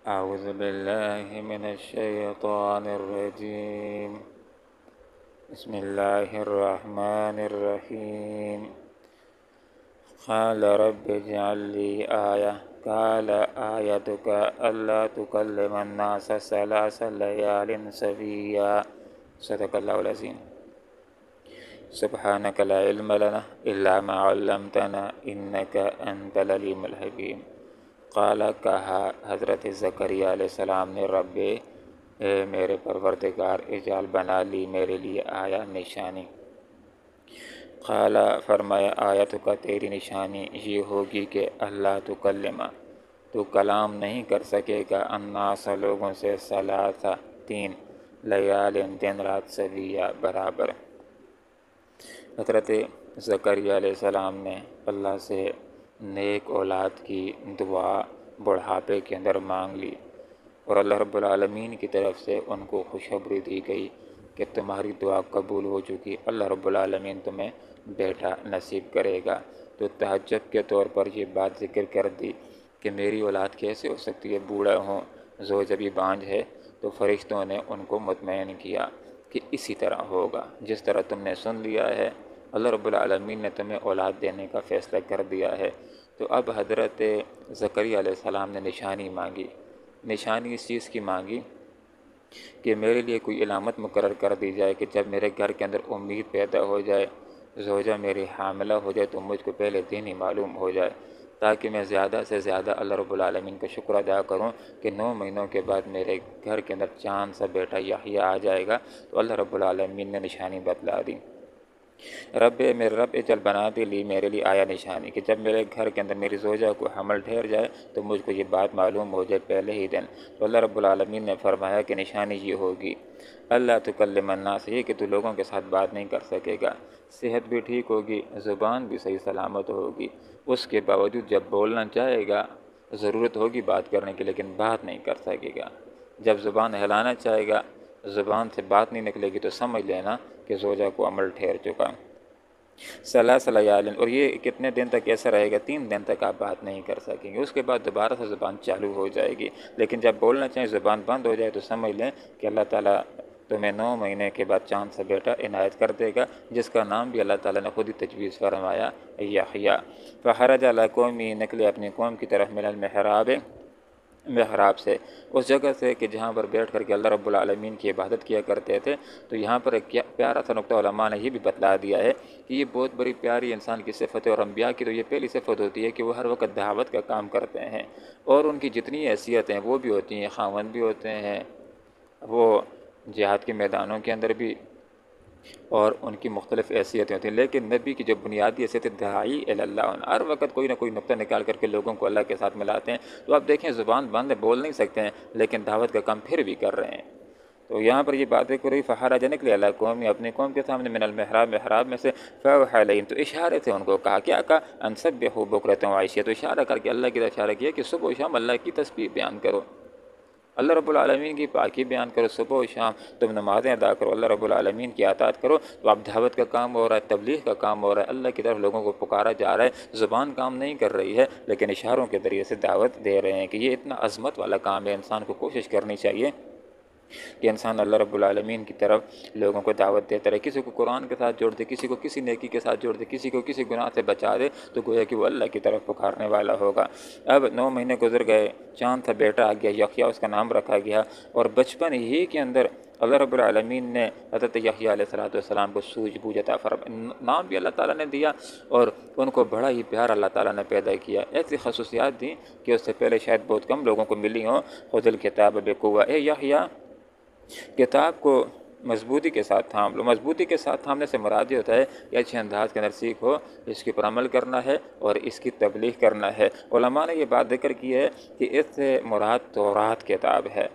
أعوذ بالله من الشيطان الرجيم. بسم الله الرحمن الرحيم. قال رب اجعل لي آية قال آيتك ألا تكلم الناس 3 ليال سويا. صدق الله العظيم. سبحانك لا علم لنا إلا ما علمتنا إنك أنت العليم الحكيم. قال کہا حضرت زکریا علیہ السلام نے رب اے میرے پروردگار اجعل بنا لی میرے لیے آیا نشانی. قال فرمایا آیت کا تیری نشانی یہ ہوگی کہ اللہ تکلما تو کلام نہیں کر سکے گا الناس لوگوں سے 3 لیال دن رات سویہ برابر. حضرت زکریا علیہ السلام نے اللہ سے نیک اولاد کی دعا بڑھاپے کے اندر مانگ لی اور اللہ رب العالمین کی طرف سے ان کو خوشخبری دی گئی کہ تمہاری دعا قبول ہو چکی، اللہ رب العالمین تمہیں بیٹا نصیب کرے گا. تو تہجد کے طور پر یہ بات ذکر کر دی کہ میری اولاد کیسے ہو سکتی ہے، بوڑھا ہوں، زوج ابھی بانجھ ہے. تو فرشتوں نے ان کو مطمئن کیا کہ اسی طرح ہوگا جس طرح تم نے سن لیا ہے، اللہ رب العالمین نے تمہیں اولاد دینے کا فیصلہ کر دیا ہے. تو اب حضرت زکریا علیہ السلام نے نشانی مانگی. نشانی اس چیز کی مانگی کہ میرے لیے کوئی علامت مقرر کر دی جائے کہ جب میرے گھر کے اندر امید پیدا ہو جائے، زوجہ میری حاملہ ہو جائے تو مجھ کو پہلے دن ہی معلوم ہو جائے، تاکہ میں زیادہ سے زیادہ اللہ رب العالمین کا شکر ادا کروں کہ 9 مہینوں کے بعد میرے گھر کے اندر چاند سا بیٹا یحییٰ آ جائے گا. تو اللہ رب العالمین نے نشانی بتلا دی. رب میرے رب اجل بنا دی لی میرے لیے آیا نشانی کہ جب میرے گھر کے اندر میری زوجہ کو حمل ٹھہر جائے تو مجھ کو یہ بات معلوم ہو جائے پہلے ہی دن. تو اللہ رب العالمین نے فرمایا کہ نشانی یہ ہوگی اللہ تکلم الناس، یہ کہ تو لوگوں کے ساتھ بات نہیں کر سکے گا. صحت بھی ٹھیک ہوگی، زبان بھی صحیح سلامت ہوگی، اس کے باوجود جب بولنا چاہے گا ضرورت ہوگی بات کرنے کی لیکن بات نہیں کر سکے گا. جب زبان ہلانا چاہے گا زبان سے بات نہیں نکلے گی تو سمجھ لینا کہ زوجہ کو عمل ٹھہر چکا. 3 لیال، اور یہ کتنے دن تک ایسا رہے گا؟ 3 دن تک آپ بات نہیں کر سکیں گے، اس کے بعد دوبارہ سے زبان چالو ہو جائے گی. لیکن جب بولنا چاہیں زبان بند ہو جائے تو سمجھ لیں کہ اللہ تعالیٰ تمہیں 9 مہینے کے بعد چاند سے بیٹا عنایت کر دے گا، جس کا نام بھی اللہ تعالیٰ نے خود ہی تجویز فرمایا یحییٰ. فخرج علی قومی، نکلے اپنی قوم کی طرف من محراب سے، اس جگہ سے کہ جہاں پر بیٹھ کر کے اللہ رب العالمین کی عبادت کیا کرتے تھے. تو یہاں پر ایک پیارا سا نقطہ علماء نے یہ بھی بتلا دیا ہے کہ یہ بہت بڑی پیاری انسان کی صفت ہے، اور انبیاء کی تو یہ پہلی صفت ہوتی ہے کہ وہ ہر وقت دعوت کا کام کرتے ہیں، اور ان کی جتنی حیثیت ہیں وہ بھی ہوتی ہیں، خاوند بھی ہوتے ہیں، وہ جہاد کے میدانوں کے اندر بھی، اور ان کی مختلف حیثیتیں ہوتی ہیں. لیکن نبی کی جو بنیادی حیثیت ہے داعی الی اللہ، ہر وقت کوئی نہ کوئی نقطہ نکال کر کے لوگوں کو اللہ کے ساتھ ملاتے ہیں. تو آپ دیکھیں زبان بند ہے، بول نہیں سکتے ہیں، لیکن دعوت کا کام پھر بھی کر رہے ہیں. تو یہاں پر یہ باتیں کر رہی فخرج نکلے علی قومی، اپنی قوم کے سامنے من المحراب، محراب میں سے، فاوحی الیہم، تو اشارے سے ان کو کہا، کیا کہا؟ ان سبحوا بکرۃ وعشیہ، تو اشارہ کر کے اللہ کی طرف اشارہ کیا کہ صبح و شام اللہ کی تسبیح بیان کرو، اللہ رب العالمین کی پاکی بیان کرو، صبح و شام تم نمازیں ادا کرو، اللہ رب العالمین کی اطاعت کرو. تو اب دعوت کا کام ہو رہا ہے، تبلیغ کا کام ہو رہا ہے، اللہ کی طرف لوگوں کو پکارا جا رہا ہے. زبان کام نہیں کر رہی ہے لیکن اشاروں کے ذریعے سے دعوت دے رہے ہیں کہ یہ اتنا عظمت والا کام ہے. انسان کو کوشش کرنی چاہیے کہ انسان اللہ رب العالمین کی طرف لوگوں کو دعوت دیتا رہے، کسی کو قرآن کے ساتھ جوڑ دے، کسی کو کسی نیکی کے ساتھ جوڑ دے، کسی کو کسی گناہ سے بچا دے، تو گویا کہ وہ اللہ کی طرف پکارنے والا ہوگا. اب 9 مہینے گزر گئے، چاند تھا بیٹا آ گیا، یحییٰ اس کا نام رکھا گیا، اور بچپن ہی کے اندر اللہ رب العالمین نے حضرت یحییٰ علیہ السلام کو سوجھ بوجھ عطا فرمایا، نام بھی اللہ تعالیٰ نے دیا، اور ان کو بڑا ہی پیار اللہ تعالیٰ نے پیدا کیا. ایسی خصوصیات دیں کہ اس سے پہلے شاید بہت کم لوگوں کو ملی ہوں. خذ الکتاب بقوہ، اے یحییٰ کتاب کو مضبوطی کے ساتھ تھام لو. مضبوطی کے ساتھ تھامنے سے مراد یہ ہوتا ہے کہ اچھے انداز کے اندر سیکھو، اس کے اوپر عمل کرنا ہے اور اس کی تبلیغ کرنا ہے. علماء نے یہ بات ذکر کی ہے کہ اس سے مراد تورات کتاب ہے،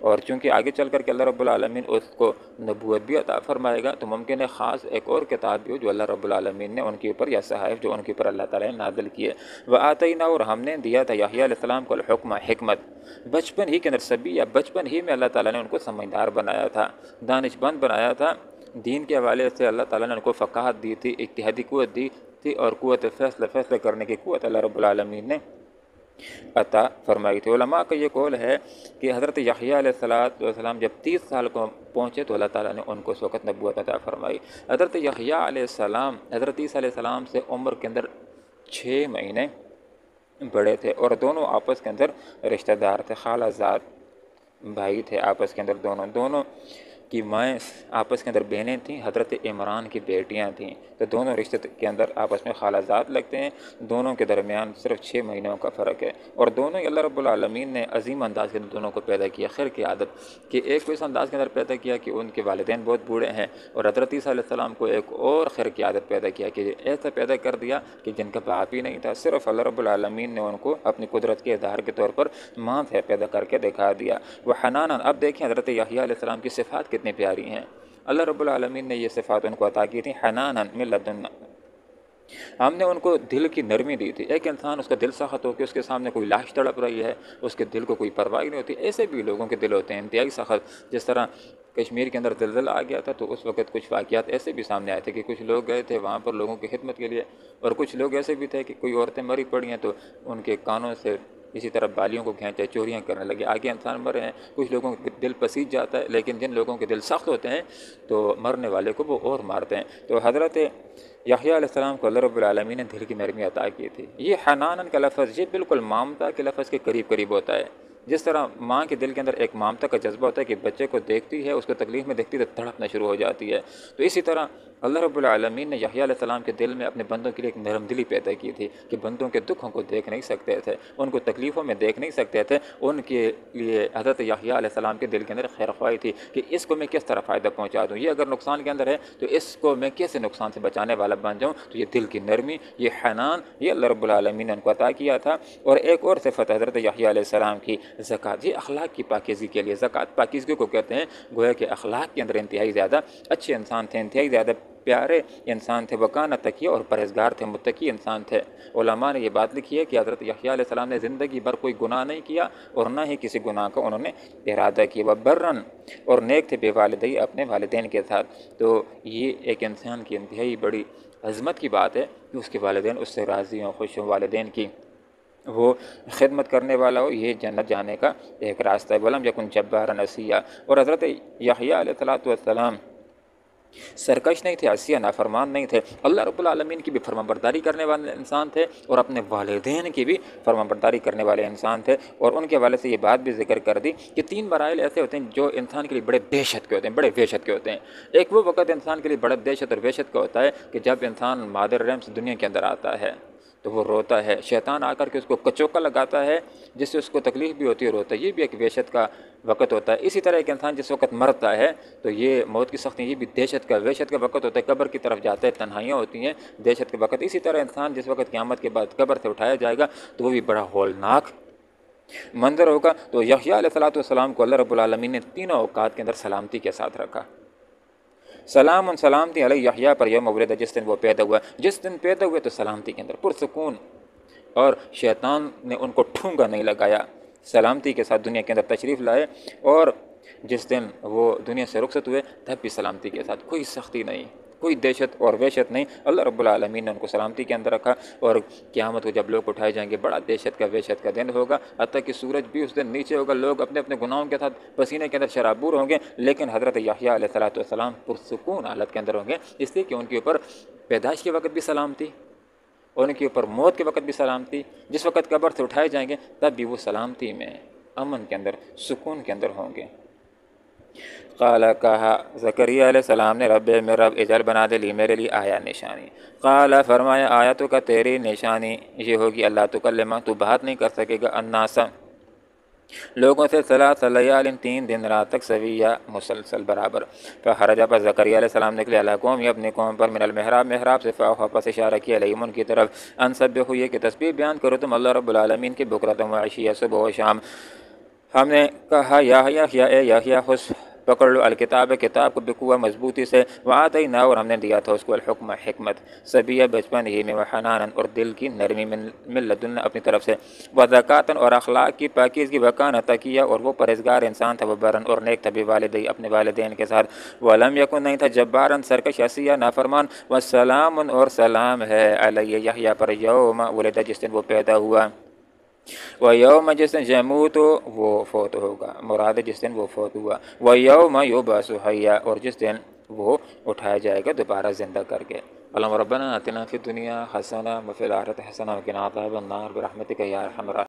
اور چونکہ آگے چل کر کے اللہ رب العالمین اس کو نبوت بھی عطا فرمائے گا تو ممکن ہے خاص ایک اور کتاب بھی ہو جو اللہ رب العالمین نے ان کے اوپر، یا صحائف جو ان کے اوپر اللہ تعالیٰ نے نازل کیے. وآتیناہ، اور ہم نے دیا تھا یحییٰ علیہ السلام کو الحکم، حکمت. بچپن ہی کے اندر سبھی، یا بچپن ہی میں اللہ تعالیٰ نے ان کو سمجھدار بنایا تھا، دانش مند بنایا تھا. دین کے حوالے سے اللہ تعالیٰ نے ان کو فقاہت دی تھی، اجتہادی قوت دی تھی، اور قوت فیصلہ کرنے کی قوت اللہ رب العالمین نے عطا فرمائی تھی۔ علماء کا یہ قول ہے کہ حضرت یحییٰ علیہ السلام جب 30 سال کو پہنچے تو اللہ تعالیٰ نے ان کو اس وقت نبوت عطا فرمائی۔ حضرت یحییٰ علیہ السلام حضرت عیسیٰ علیہ السلام سے عمر کے اندر 6 مہینے بڑے تھے، اور دونوں آپس کے اندر رشتہ دار تھے، خالہ زاد بھائی تھے آپس کے اندر۔ دونوں کی مائیں آپس کے اندر بہنیں تھیں، حضرت عمران کی بیٹیاں تھیں، تو دونوں رشتے کے اندر آپس میں خالہ زاد لگتے ہیں۔ دونوں کے درمیان صرف 6 مہینوں کا فرق ہے، اور دونوں ہی اللہ رب العالمین نے عظیم انداز کے اندر دونوں کو پیدا کیا، خیر کی عادت کہ ایک کو اس انداز کے اندر پیدا کیا کہ ان کے والدین بہت بوڑھے ہیں، اور حضرت عیسیٰ علیہ السلام کو ایک اور خیر کی عادت پیدا کیا کہ ایسا پیدا کر دیا کہ جن کا باپ ہی نہیں تھا، صرف اللہ رب العالمین نے ان کو اپنی قدرت کے اظہار کے طور پر ماں سے پیدا کر کے دکھا دیا۔ وہ حناناً، اب دیکھیں حضرت یحییٰ علیہ السلام کی صفات کتنی پیاری ہیں۔ اللہ رب العالمین نے یہ صفات ان کو عطا کی تھی، حناناً من لدنا، ہم نے ان کو دل کی نرمی دی تھی۔ ایک انسان اس کا دل سخت ہو کہ اس کے سامنے کوئی لاش تڑپ رہی ہے، اس کے دل کو کوئی پرواہ نہیں ہوتی، ایسے بھی لوگوں کے دل ہوتے ہیں انتہائی سخت۔ جس طرح کشمیر کے اندر زلزلہ آ گیا تھا تو اس وقت کچھ واقعات ایسے بھی سامنے آئے تھے کہ کچھ لوگ گئے تھے وہاں پر لوگوں کی خدمت کے لیے، اور کچھ لوگ ایسے بھی تھے کہ کوئی عورتیں مری پڑی ہیں تو ان کے کانوں سے اسی طرح بالیوں کو کھینچے، چوریاں کرنے لگے، آگے انسان مرے ہیں۔ کچھ لوگوں کے دل پسیج جاتا ہے، لیکن جن لوگوں کے دل سخت ہوتے ہیں تو مرنے والے کو وہ اور مارتے ہیں۔ تو حضرت یحییٰ علیہ السلام کو اللہ رب العالمین نے دل کی نرمی عطا کی تھی۔ یہ حناناً کا لفظ یہ بالکل مامتا کے لفظ کے قریب قریب ہوتا ہے۔ جس طرح ماں کے دل کے اندر ایک مامتا کا جذبہ ہوتا ہے کہ بچے کو دیکھتی ہے، اس کو تکلیف میں دیکھتی ہے تو تڑپنا شروع ہو جاتی ہے، تو اسی طرح اللہ رب العالمین نے یحییٰ علیہ السلام کے دل میں اپنے بندوں کے لیے ایک نرم دلی پیدا کی تھی کہ بندوں کے دکھوں کو دیکھ نہیں سکتے تھے، ان کو تکلیفوں میں دیکھ نہیں سکتے تھے، ان کے لیے حضرت یحییٰ علیہ السلام کے دل کے اندر خیر خواہی تھی کہ اس کو میں کس طرح فائدہ پہنچا دوں، یہ اگر نقصان کے اندر ہے تو اس کو میں کیسے نقصان سے بچانے والا بن جاؤں۔ تو یہ دل کی نرمی، یہ حنان، یہ اللہ رب العالمین نے ان کو عطا کیا تھا۔ اور ایک اور صفت حضرت یحییٰ علیہ السلام کی زکوٰۃ، یہ اخلاق کی پاکیزگی کے لیے، زکوٰۃ پاکیزگی کو کہتے ہیں، گویا کہ اخلاق کے اندر انتہائی زیادہ اچھے انسان تھے، انتہائی زیادہ پیارے انسان تھے، وکانہ تقی اور پرہیزگار تھے، متقی انسان تھے۔ علماء نے یہ بات لکھی ہے کہ حضرت یحییٰ علیہ السلام نے زندگی بھر کوئی گناہ نہیں کیا اور نہ ہی کسی گناہ کا انہوں نے ارادہ کیا، وبرن، اور نیک تھے بے والدی، اپنے والدین کے ساتھ۔ تو یہ ایک انسان کی انتہائی بڑی عظمت کی بات ہے کہ اس کے والدین اس سے راضی ہوں، خوش ہوں، والدین کی وہ خدمت کرنے والا ہو، یہ جنت جانے کا ایک راستہ ہے۔ ولم یکن جبارا عصیا، اور حضرت یحییٰ علیہ السلام سرکش نہیں تھے، عصیہ نافرمان نہیں تھے، اللہ رب العالمین کی بھی فرمانبرداری کرنے والے انسان تھے اور اپنے والدین کی بھی فرمانبرداری کرنے والے انسان تھے۔ اور ان کے حوالے سے یہ بات بھی ذکر کر دی کہ 3 مراحل ایسے ہوتے ہیں جو انسان کے لیے بڑے دہشت کے ہوتے ہیں، بڑے وحشت کے ہوتے ہیں۔ ایک وہ وقت انسان کے لیے بڑا دہشت اور وحشت کا ہوتا ہے کہ جب انسان مادر رحم سے دنیا کے اندر آتا ہے تو وہ روتا ہے، شیطان آ کر کے اس کو کچوکا لگاتا ہے جس سے اس کو تکلیف بھی ہوتی ہے، روتا ہے، یہ بھی ایک وحشت کا وقت ہوتا ہے۔ اسی طرح ایک انسان جس وقت مرتا ہے تو یہ موت کی سختی، یہ بھی دہشت کا وحشت کا وقت ہوتا ہے، قبر کی طرف جاتا ہے، تنہائیاں ہوتی ہیں، دہشت کے وقت۔ اسی طرح انسان جس وقت قیامت کے بعد قبر سے اٹھایا جائے گا تو وہ بھی بڑا ہولناک منظر ہوگا۔ تو یحییٰ علیہ السلام کو اللہ رب العالمین نے تینوں اوقات کے اندر سلامتی کے ساتھ رکھا۔ سلام سلامتی علی یحییٰ پر یوم ولد، جس دن وہ پیدا ہوا، جس دن پیدا ہوئے تو سلامتی کے اندر پرسکون، اور شیطان نے ان کو ٹھونگا نہیں لگایا، سلامتی کے ساتھ دنیا کے اندر تشریف لائے، اور جس دن وہ دنیا سے رخصت ہوئے تب بھی سلامتی کے ساتھ، کوئی سختی نہیں، کوئی دہشت اور وحشت نہیں، اللہ رب العالمین نے ان کو سلامتی کے اندر رکھا۔ اور قیامت کو جب لوگ اٹھائے جائیں گے بڑا دہشت کا وحشت کا دن ہوگا، حتیٰ کہ سورج بھی اس دن نیچے ہوگا، لوگ اپنے اپنے گناہوں کے ساتھ پسینے کے اندر شرابور ہوں گے، لیکن حضرت یحییٰ علیہ السلام پرسکون حالت کے اندر ہوں گے، اس لیے کہ ان کے اوپر پیدائش کے وقت بھی سلامتی، ان کے اوپر موت کے وقت بھی سلامتی، جس وقت قبر سے اٹھائے جائیں گے تب بھی وہ سلامتی میں، امن کے اندر، سکون کے اندر ہوں گے۔ قال، کہا زکریا علیہ السلام نے، رب میرے رب، اجعل بنا دے لی میرے لیے آیا نشانی۔ قال، فرمایا، آیتوں کا تیری نشانی یہ ہوگی اللہ تکلم، تو بات نہیں کر سکے گا، الناس لوگوں سے، 3 لیال 3 دن رات تک، سویہ مسلسل برابر۔ فخرج، پر زکریا علیہ السلام نکلے، علی قوم، اپنے قوم پر، من المحراب، محراب سے، فاوحی، پس اشارہ کیا، علیہم ان کی طرف، ان سبحوا، یہ کہ تسبیح بیان کرو تم اللہ رب العالمین کی، بکرۃ و عشیہ، صبح و شام۔ ہم نے کہا، یا یحییٰ، اے یحییٰ، خذ، پکڑ لو، الکتاب، کتاب کو، بقوہ، مضبوطی سے، وآتیناہ، اور ہم نے دیا تھا اس کو، الحکم، حکمت، صبیہ، بچپن ہی میں، وحنانا، اور دل کی نرمی، من لدن، اپنی طرف سے، وزکاۃ، اور اخلاق کی پاکیزگی، وکان تقیہ، اور وہ پرہیزگار انسان تھا، وبرن، اور نیک تھا، بوالدی، اپنے والدین کے ساتھ، ولم یکن، نہیں تھا، جبارا، سرکش، عصیہ، نافرمان، وسلام، اور سلام ہے علی یحییٰ پر، یوم ولد، جس دن وہ پیدا ہوا۔ وَيَوْمَ جس دن یموت وہ فوت ہوگا، مراد جس دن وہ فوت ہوا، وَيَوْمَ یُبْعَثُ حَيًّا اور جس دن وہ اٹھایا جائے گا دوبارہ زندہ کر کے۔ اللہم ربنا آتنا فی الدنیا حسنہ وفی الآخرۃ حسنہ وقنا عذاب النار برحمتک یا ارحم الراحمین۔